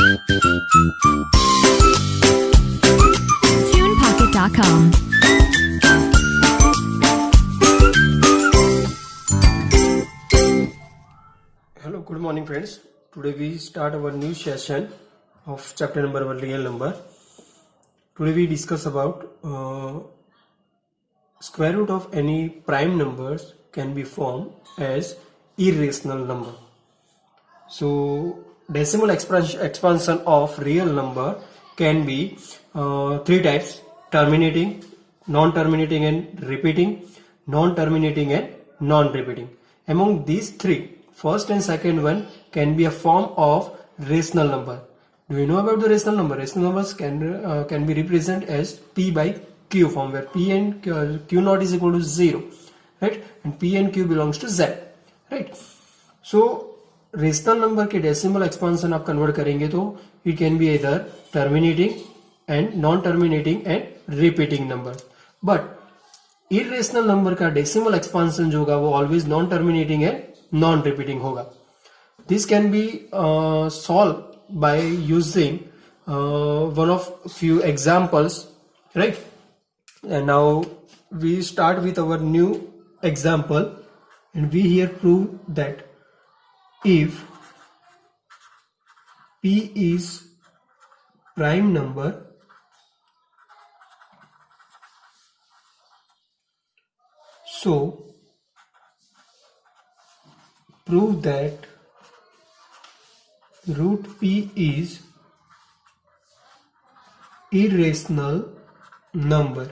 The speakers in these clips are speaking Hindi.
TunePocket.com. Hello, good morning friends. Today we start our new session of chapter number 1, real number. Today we discuss about square root of any prime numbers can be formed as irrational number. So decimal expansion of real number can be three types: terminating, non-terminating and repeating, non-terminating and non-repeating. Among these three, first and second one can be a form of rational number. Do you know about the rational number? Rational numbers can be represented as P by Q form, where P and Q naught is equal to 0, right? And P and Q belongs to Z, right? So rational number के डेसिमल एक्सपांशन आप कन्वर्ट करेंगे तो इट कैन बी इधर terminating and non terminating and repeating number. But irrational number का डेसिमल एक्सपांशन जो होगा वो always non terminating and non repeating होगा. This can be solve by using one of few examples, right? And now we start with our new example and we here prove that if P is prime number, so prove that root P is irrational number,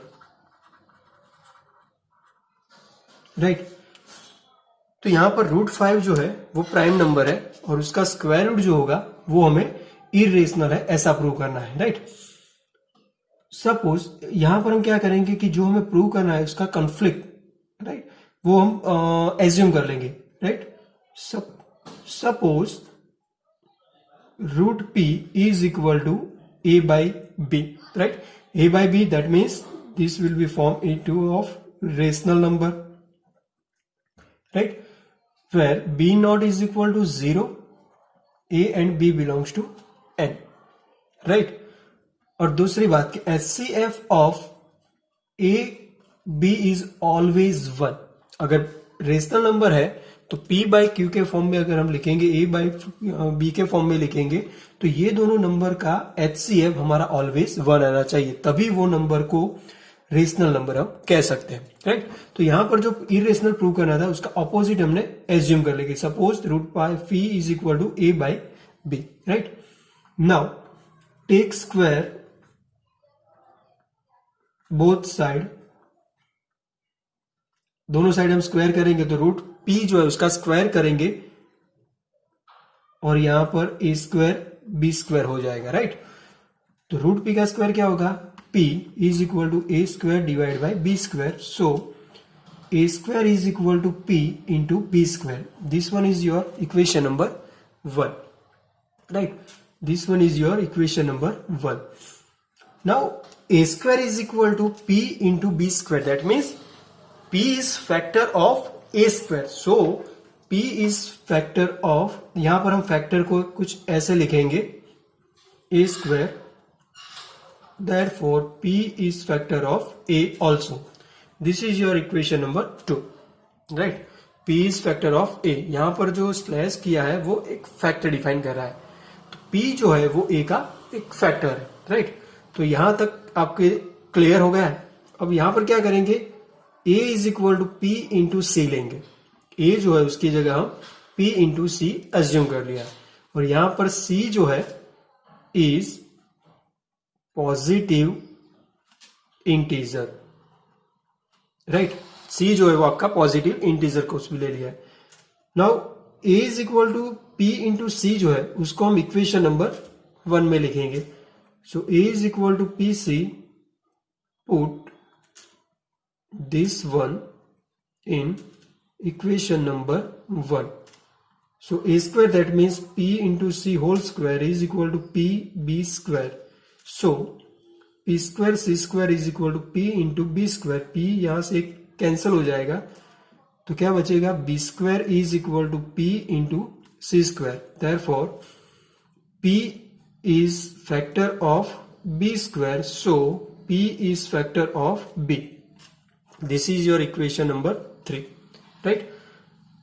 right? तो यहां पर √5 जो है वो प्राइम नंबर है और उसका स्क्वायर रूट जो होगा वो हमें इरेशनल है, ऐसा प्रूव करना है, राइट? सपोज यहां पर हम क्या करेंगे कि जो हमें प्रूव करना है उसका कॉन्फ्लिक्ट, राइट, वो हम एज्यूम कर लेंगे, right? Suppose root P is equal to A by B, right? A by B, that means this will be form into of rational number, right, where b naught is equal to 0, a and b belongs to n, right? और दूसरी बात कि HCF of a b is always 1. अगर रेशनल नंबर है तो p बाई क्यू के फॉर्म में अगर हम लिखेंगे, a बाई b के फॉर्म में लिखेंगे, तो ये दोनों नंबर का HCF हमारा ऑलवेज 1 आना चाहिए, तभी वो नंबर को रेशनल नंबर हम कह सकते हैं, राइट? तो यहां पर जो इरेशनल प्रूव करना था उसका ऑपोजिट हमने एज्यूम कर लेंगे. Suppose root P is equal to A by B, right? Now take square both side, दोनों साइड हम स्क्वायर करेंगे तो रूट पी जो है उसका स्क्वायर करेंगे और यहां पर ए स्क्वायर बी स्क्वायर हो जाएगा, राइट? तो रूट पी का स्क्वायर क्या होगा? P is equal to a square divided by b square. So a square is equal to P into b square. This one is your equation number 1, right? This one is your equation number 1. Now a square is equal to P into b square. That means P is factor of a square. So P is factor of, यहां पर हम फैक्टर को कुछ ऐसे लिखेंगे, a square. Therefore, P is factor of A also. This is your equation number 2, right? P is factor of A. यहां पर जो स्लैश किया है वो एक फैक्टर डिफाइन कर रहा है, तो P जो है वो A का एक फैक्टर है, राइट? तो यहां तक आपके क्लियर हो गया है. अब यहां पर क्या करेंगे? A is equal to P into C लेंगे. A जो है उसकी जगह हम P इंटू सी एज्यूम कर लिया, और यहां पर C जो है इज पॉजिटिव इंटीजर, राइट? सी जो है वो आपका पॉजिटिव इंटीजर को उसमें ले लिया है. Now A is equal to P into C जो है उसको हम इक्वेशन नंबर 1 में लिखेंगे. So A is equal to P C, put this one in equation number 1. So a square, that means p into c whole square is equal to p b square. So p square c square is equal to p into b square. p यहां से कैंसिल हो जाएगा तो क्या बचेगा, b square is equal to p into c square. Therefore p is factor of b square, so p is factor of b. This is your equation number 3, right?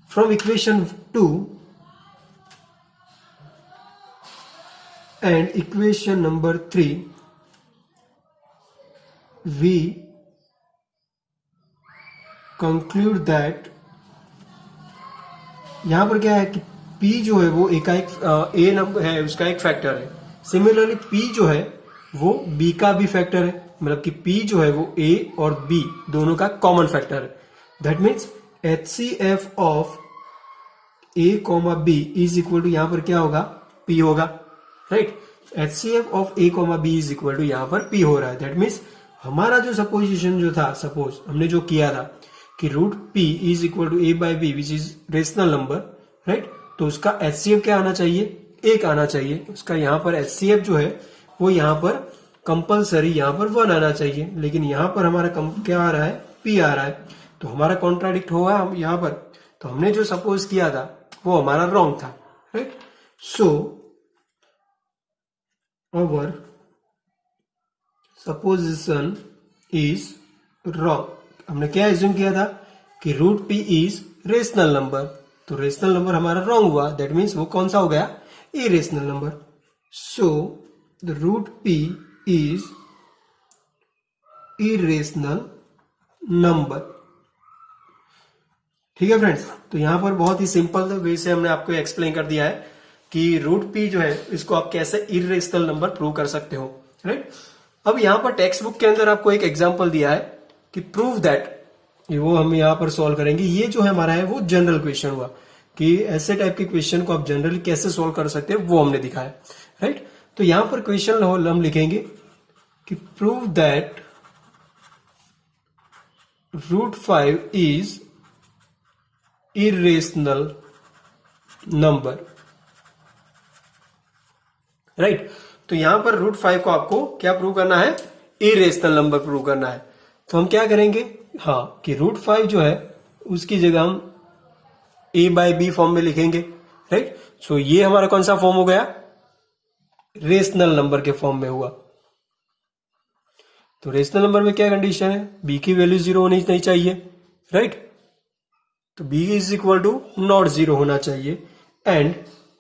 From equation 2 and equation number 3, we conclude that यहां पर क्या है कि p जो है वो a नंबर है, उसका एक फैक्टर है. सिमिलरली p जो है वो b का भी फैक्टर है, मतलब कि p जो है वो a और b दोनों का कॉमन फैक्टर है. That means HCF of a comma b is equal to यहां पर क्या होगा, p होगा, right? HCF of a comma b is equal to यहां पर p हो रहा है. दैट मीन्स हमारा जो सपोजिशन जो था, सपोज हमने जो किया था कि root p is equal to a by B which is rational number, right? तो उसका HCF क्या आना चाहिए, 1 आना चाहिए. उसका यहाँ पर HCF जो है वो यहाँ पर कंपलसरी यहाँ पर 1 आना चाहिए, लेकिन यहाँ पर हमारा क्या आ रहा है, p आ रहा है. तो हमारा कॉन्ट्राडिक्ट होगा हम यहाँ पर. तो हमने जो सपोज किया था वो हमारा रॉन्ग था, right? So our supposition is wrong. हमने क्या एज्यूम किया था कि root p is rational number. तो रेशनल नंबर हमारा रॉन्ग हुआ. दैट मीन्स वो कौन सा हो गया, irrational number. So the root p is irrational number. ठीक है फ्रेंड्स, तो यहां पर बहुत ही सिंपल वे से हमने आपको एक्सप्लेन कर दिया है कि रूट p जो है इसको आप कैसे इरेशनल नंबर प्रूव कर सकते हो, राइट? अब यहां पर टेक्स्ट बुक के अंदर आपको एक एग्जांपल दिया है कि प्रूव दैट, वो हम यहां पर सॉल्व करेंगे. ये जो है हमारा है वो जनरल क्वेश्चन हुआ कि ऐसे टाइप के क्वेश्चन को आप जनरली कैसे सॉल्व कर सकते हैं, वो हमने दिखाया, राइट? तो यहां पर क्वेश्चन हम लिखेंगे कि prove that root 5 is irrational number, right? तो यहां पर रूट 5 को आपको क्या प्रूव करना है, इरेशनल नंबर प्रूव करना है. तो हम क्या करेंगे, हाँ, कि रूट 5 जो है उसकी जगह हम a बाई बी फॉर्म में लिखेंगे, राइट? सो ये हमारा कौन सा फॉर्म हो गया, रेशनल नंबर के फॉर्म में हुआ. तो रेशनल नंबर में क्या कंडीशन है, b की वैल्यू 0 होनी नहीं चाहिए, राइट? तो b is equal to not 0 होना चाहिए. And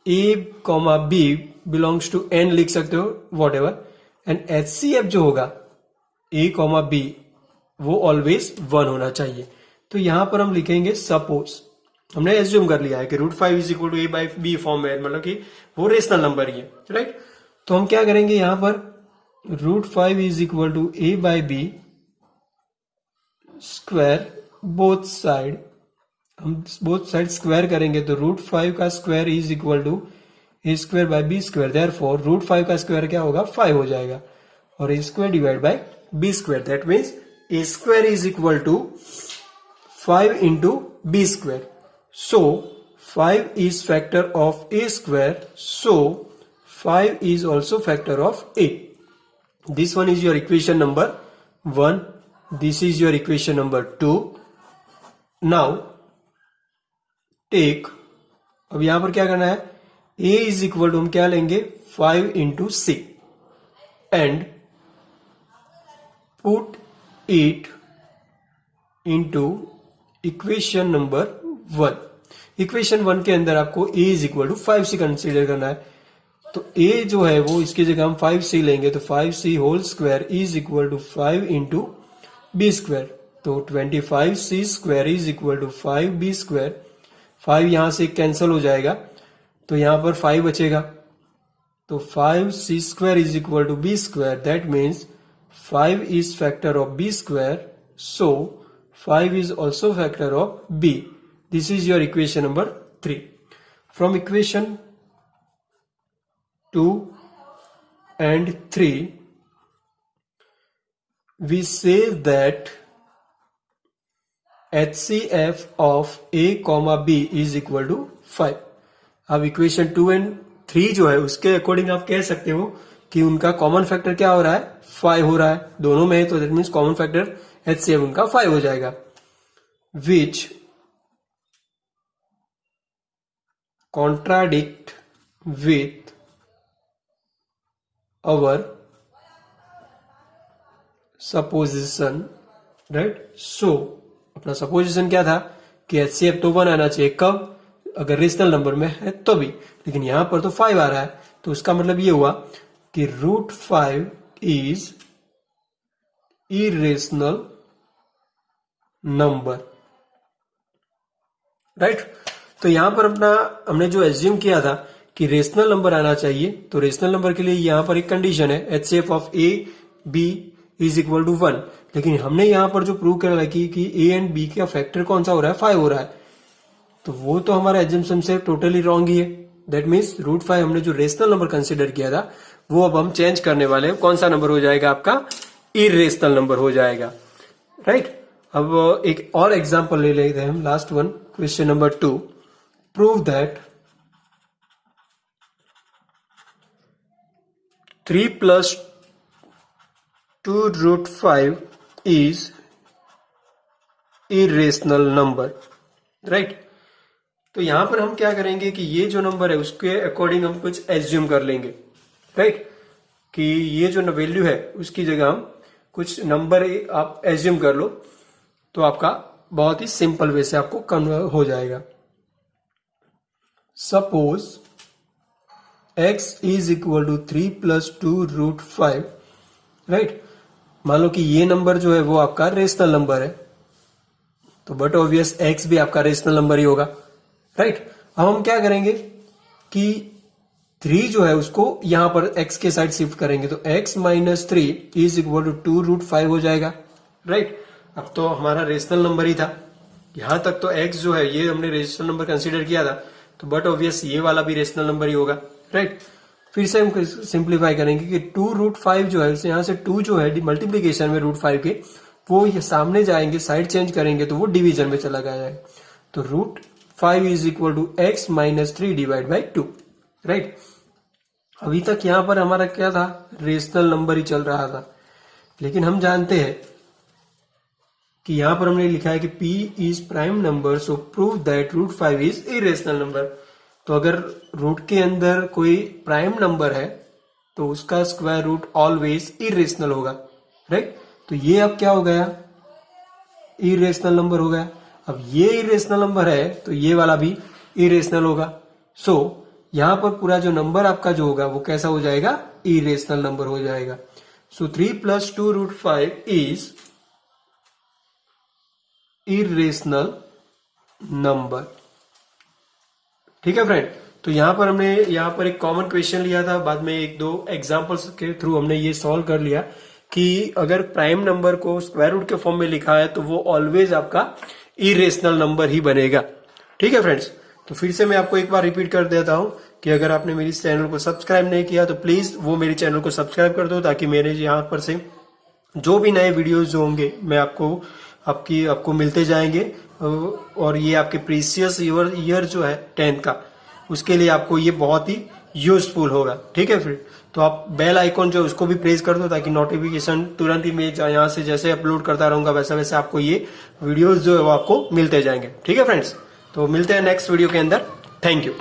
a comma b belongs to n लिख सकते हो, वॉट एवर. एंड HCF जो होगा a कॉमा b वो ऑलवेज 1 होना चाहिए. तो यहां पर हम लिखेंगे सपोज, हमने एज्यूम कर लिया है कि root 5 is equal to a by B form में, मतलब कि वो रेशनल नंबर ही है, राइट? तो हम क्या करेंगे, यहां पर root 5 is equal to a by B square both side. हम बोथ साइड स्क्वायर करेंगे तो रूट 5 का square is equal to A square by B square. Therefore root 5 का स्क्वायर क्या होगा, 5 हो जाएगा, और A square divide by B square. That means a square is equal to 5 into b square. So 5 is factor of a square. So 5 is also factor of a. This one is your equation number 1. This is your equation number 2. Now take, अब यहां पर क्या करना है, a is equal to हम क्या लेंगे, 5 into c and put it into equation number 1. Equation 1 के अंदर आपको a is equal to 5c consider करना है. तो a जो है वो इसकी जगह हम 5c लेंगे, तो 5c whole square is equal to 5 into B square. तो 25c square is equal to 5b square. 5 यहां से कैंसिल हो जाएगा तो यहां पर 5 बचेगा. तो 5c square is equal to b square. That means 5 is factor of b square. So 5 is also factor of b. This is your equation number 3. From equation 2 and 3, we say that HCF of a comma b is equal to 5. अब इक्वेशन 2 एंड 3 जो है उसके अकॉर्डिंग आप कह सकते हो कि उनका कॉमन फैक्टर क्या हो रहा है, 5 हो रहा है दोनों में. तो that means common factor HCF उनका 5 हो जाएगा, which contradict with our supposition, right? So अपना सपोजिशन क्या था कि HCF तो 1 आना चाहिए, कब? अगर रेशनल नंबर में है तो भी, लेकिन यहां पर तो 5 आ रहा है, तो उसका मतलब ये हुआ कि √5 इज इरेशनल नंबर, राइट? तो यहां पर अपना हमने जो एज्यूम किया था कि रेशनल नंबर आना चाहिए, तो रेशनल नंबर के लिए यहां पर एक कंडीशन है HCF of A B is equal to 1, लेकिन हमने यहां पर जो प्रूव कर रखी कि A एंड B का फैक्टर कौन सा हो रहा है, 5 हो रहा है, तो वो तो हमारा एज्यूमशन से टोटली रॉन्ग ही है। दैट मीन्स √5 हमने जो रेशनल नंबर कंसिडर किया था वो अब हम चेंज करने वाले हैं, कौन सा नंबर हो जाएगा आपका, इरेशनल नंबर हो जाएगा, राइट? अब एक और एग्जांपल ले लेते हैं हम, last one, question number 2, prove that 3 + 2√5 is irrational number, right? तो यहां पर हम क्या करेंगे कि ये जो नंबर है उसके अकॉर्डिंग हम कुछ एज्यूम कर लेंगे, राइट? कि ये जो वैल्यू है उसकी जगह हम कुछ नंबर आप एज्यूम कर लो, तो आपका बहुत ही सिंपल वे से आपको कन्वर्ट हो जाएगा। Suppose x is equal to 3 + 2√5, right? मान लो कि ये नंबर जो है वो आपका रेशनल नंबर है, तो बट ऑब्वियस x भी आपका रेशनल नंबर ही होगा, राइट? अब हम क्या करेंगे कि 3 जो है उसको यहां पर x के साइड शिफ्ट करेंगे, तो x - 3 इज इक्वल टू 2√5 हो जाएगा, राइट? अब तो हमारा रेशनल नंबर ही था, यहां तक तो x जो है ये हमने रेशनल नंबर कंसीडर किया था, तो बट ऑब्वियस ये वाला भी रेशनल नंबर ही होगा, राइट? फिर से हम सिंप्लीफाई करेंगे कि 2√5 जो है यहां से 2 जो है मल्टीप्लीकेशन में √5 के, वो ये सामने जाएंगे, साइड चेंज करेंगे तो वो डिवीजन में चला जाएगा, तो √5 is equal to x - 3 divide by 2, right? अभी तक यहां पर हमारा क्या था, रेशनल नंबर ही चल रहा था, लेकिन हम जानते हैं कि यहां पर हमने लिखा है कि P is prime number, so prove that √5 is irrational number. तो अगर रूट के अंदर कोई प्राइम नंबर है तो उसका स्क्वायर रूट ऑलवेज इरेशनल होगा, राइट? तो ये अब क्या हो गया, इरेशनल नंबर हो गया। अब ये इरेशनल नंबर है तो ये वाला भी इरेशनल होगा। सो यहां पर पूरा जो नंबर आपका जो होगा वो कैसा हो जाएगा, इरेशनल नंबर हो जाएगा। सो 3 + 2√5 इज इरेशनल नंबर। ठीक है फ्रेंड, तो यहां पर हमने यहां पर एक कॉमन क्वेश्चन लिया था, बाद में एक दो एग्जांपल्स के थ्रू हमने ये सॉल्व कर लिया कि अगर प्राइम नंबर को स्क्वायर रूट के फॉर्म में लिखा है तो वो ऑलवेज आपका इरेशनल नंबर ही बनेगा। ठीक है फ्रेंड्स, तो फिर से मैं आपको एक बार रिपीट कर देता हूं कि अगर आपने मेरी चैनल को सब्सक्राइब नहीं किया तो प्लीज वो मेरी चैनल को सब्सक्राइब कर दो, ताकि मेरे यहाँ पर से जो भी नए वीडियोस जो होंगे मैं आपको मिलते जाएंगे, और ये आपके प्रीसियस ईयर जो है 10th का, उसके लिए आपको ये बहुत ही यूजफुल होगा। ठीक है फ्रेंड, तो आप बेल आइकॉन जो है उसको भी प्रेस कर दो, ताकि नोटिफिकेशन तुरंत ही मैं यहाँ से जैसे अपलोड करता रहूंगा वैसा वैसे आपको ये वीडियोस जो है वो आपको मिलते जाएंगे। ठीक है फ्रेंड्स, तो मिलते हैं नेक्स्ट वीडियो के अंदर। Thank you.